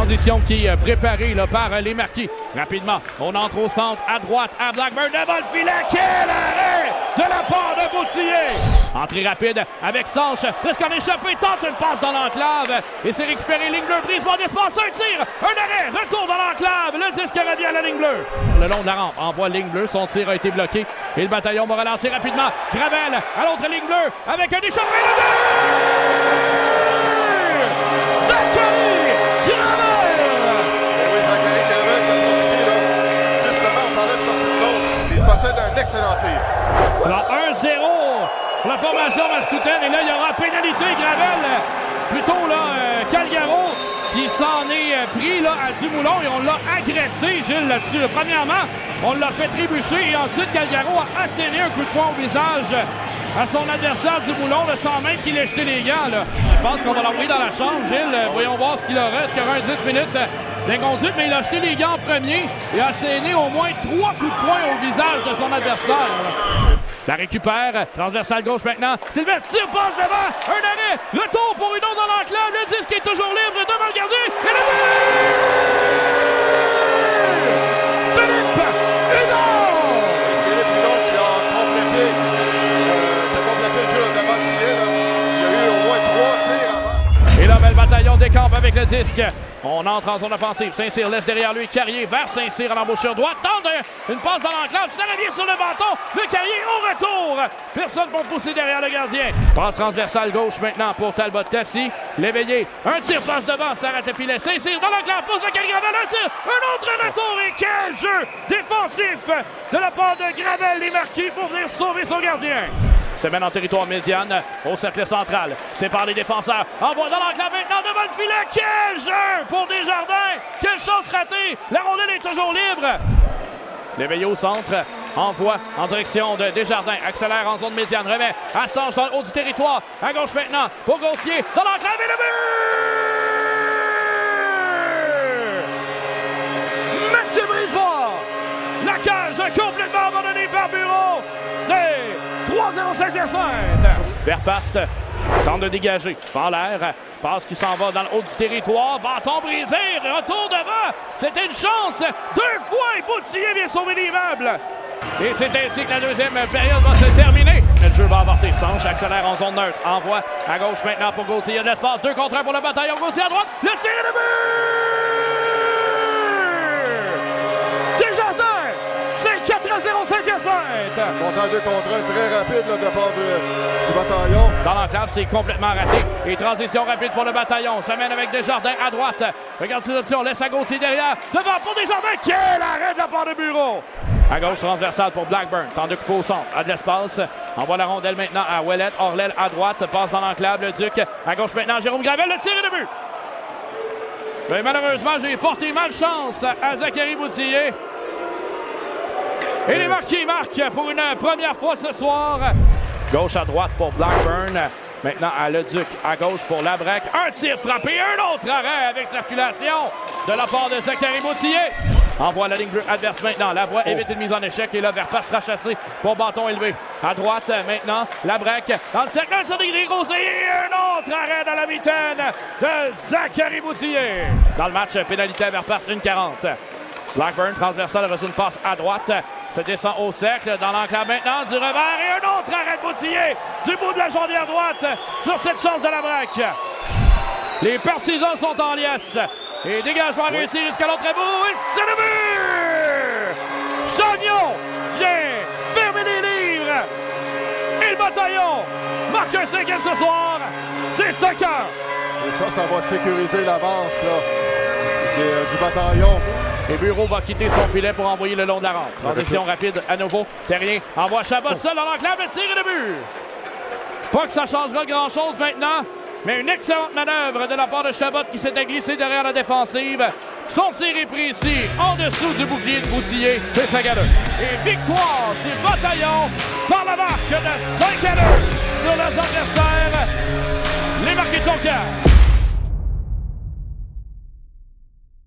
Transition qui est préparée là, par les Marquis. Rapidement, on entre au centre, à droite, à Blackburn, devant le filet. Quel arrêt de la part de Boutillier! Entrée rapide avec Sanche, presque en échappé, tente une passe dans l'enclave. Et c'est récupéré, ligne bleue, prise, bon espace, un tir, un arrêt, retour dans l'enclave. Le disque revient à la ligne bleue. Le long de la rampe, envoie ligne bleue, son tir a été bloqué. Et le bataillon va relancer rapidement. Gravel à l'autre ligne bleue, avec un échappé, le but! Zachary Gravel! Oui, Zachary Gravel qui a profité, là. Justement, on parlait de sortie de zone. Il possède un excellent tir. Alors, 1-0 pour la formation mascoutaine. Et là, il y aura pénalité. Gravel, plutôt là, Calgaro, qui s'en est pris là, à Dumoulin. Et on l'a agressé, Gilles, là-dessus. Premièrement, on l'a fait trébucher. Et ensuite, Calgaro a asséné un coup de poing au visage à son adversaire Dumoulin, sans même qu'il ait jeté les gants. Là. Je pense qu'on va l'envoyer dans la chambre, Gilles. Voyons voir ce qu'il aura. Est-ce qu'il y aura un 10 minutes d'inconduite? Mais il a jeté les gants en premier et a asséné au moins 3 coups de poing au visage de son adversaire. La récupère, transversale gauche maintenant. Sylvestre tire, passe devant, un arrêt, retour pour une autre dans l'enclave. Le disque est toujours libre devant le gardien. Et le but! Philippe Hudon! Philippe Hudon qui a complété le jeu devant le filet. Là. Il y a eu au moins 3 tirs avant. Et là, le bataillon décampe avec le disque. On entre en zone offensive. Saint-Cyr laisse derrière lui Carrier vers Saint-Cyr en embouchure droite. Tente une passe dans l'enclave. Ça revient sur le bâton. Le Carrier au retour. Personne pour pousser derrière le gardien. Passe transversale gauche maintenant pour Talbot-Tassi. L'éveillé. Un tir passe devant. Ça arrête le filet. Saint-Cyr dans l'enclave. Pose le Gravel. Un tir. Un autre retour. Et quel jeu défensif de la part de Gravel, les Marquis, pour venir sauver son gardien. Se mène en territoire médiane au cercle central. Sépare les défenseurs. Envoie dans l'enclave maintenant devant le filet. Quel jeu pour Desjardins! Quelle chance ratée! La rondelle est toujours libre. L'éveillé au centre. Envoie en direction de Desjardins. Accélère en zone médiane. Remet à Sanche dans le haut du territoire. À gauche maintenant pour Gauthier. Dans l'enclave et le but! Mathieu Brisebois! La cage complètement abandonnée par Bureau. C'est 3-0 Saint-Hyacinthe. Verpast tente de dégager. Fend l'air. Passe qui s'en va dans le haut du territoire. Bâton brisé. Retour devant. C'était une chance. 2 fois et Boutillier vient sauver l'immeuble. Et c'est ainsi que la deuxième période va se terminer. Le jeu va avorter. Sanche accélère en zone neutre. Envoie à gauche maintenant pour Gauthier. Il y a de l'espace. 2 contre 1 pour le bataillon. Gauthier à droite. Le tir et le but! Desjardins! C'est 4-0 Saint-Hyacinthe! Montant 2 contre 1 très rapide là, de la part du bataillon. Dans l'enclave, c'est complètement raté. Et transition rapide pour le bataillon. Ça mène avec Desjardins à droite. Regarde ses options. Laisse à Gauthier derrière. Devant pour Desjardins. Quel arrêt de la part de Bureau! À gauche, transversale pour Blackburn. Tente de couper au centre. A de l'espace. Envoie la rondelle maintenant à Ouellet. Orlel à droite. Passe dans l'enclave. Le Duc. À gauche maintenant, Jérôme Gravel. Le tir et le but! Mais malheureusement, j'ai porté malchance à Zachary Boutillier. Et les Marquis marquent pour une première fois ce soir. Gauche à droite pour Blackburn. Maintenant à Leduc. À gauche pour Labrec. Un tir frappé. Un autre arrêt avec circulation de la part de Zachary Boutillier. Envoie la ligne bleue adverse maintenant. Lavoie évite une mise en échec. Et là, Verpas sera chassé pour bâton élevé. À droite maintenant, Labrec dans le cercle. Un tir de Gros et un autre arrêt dans la mitaine de Zachary Boutillier. Dans le match, pénalité à Verpas, 1:40. Blackburn, transversal, reçoit une passe à droite. Se descend au cercle, dans l'enclave maintenant, du revers et un autre arrêt de Boutillier du bout de la jambière droite sur cette chance de Labrec. Les partisans sont en liesse. Et dégagement réussi jusqu'à l'autre bout. Et c'est le but! Chagnon vient fermer les livres. Et le bataillon marque un 5e ce soir. C'est 5 heures. Et ça va sécuriser l'avance du bataillon. Et Bureau va quitter son filet pour envoyer le long de la rampe. Transition rapide à nouveau. Terrien envoie Chabot seul dans l'enclave. Le tir et le but. Pas que ça changera grand-chose maintenant, mais une excellente manœuvre de la part de Chabot qui s'était glissé derrière la défensive. Son tir est précis en dessous du bouclier de Boutillier. C'est 5-2. Et victoire du bataillon par la marque de 5-2 sur les adversaires. Les Marquis de Jonquière.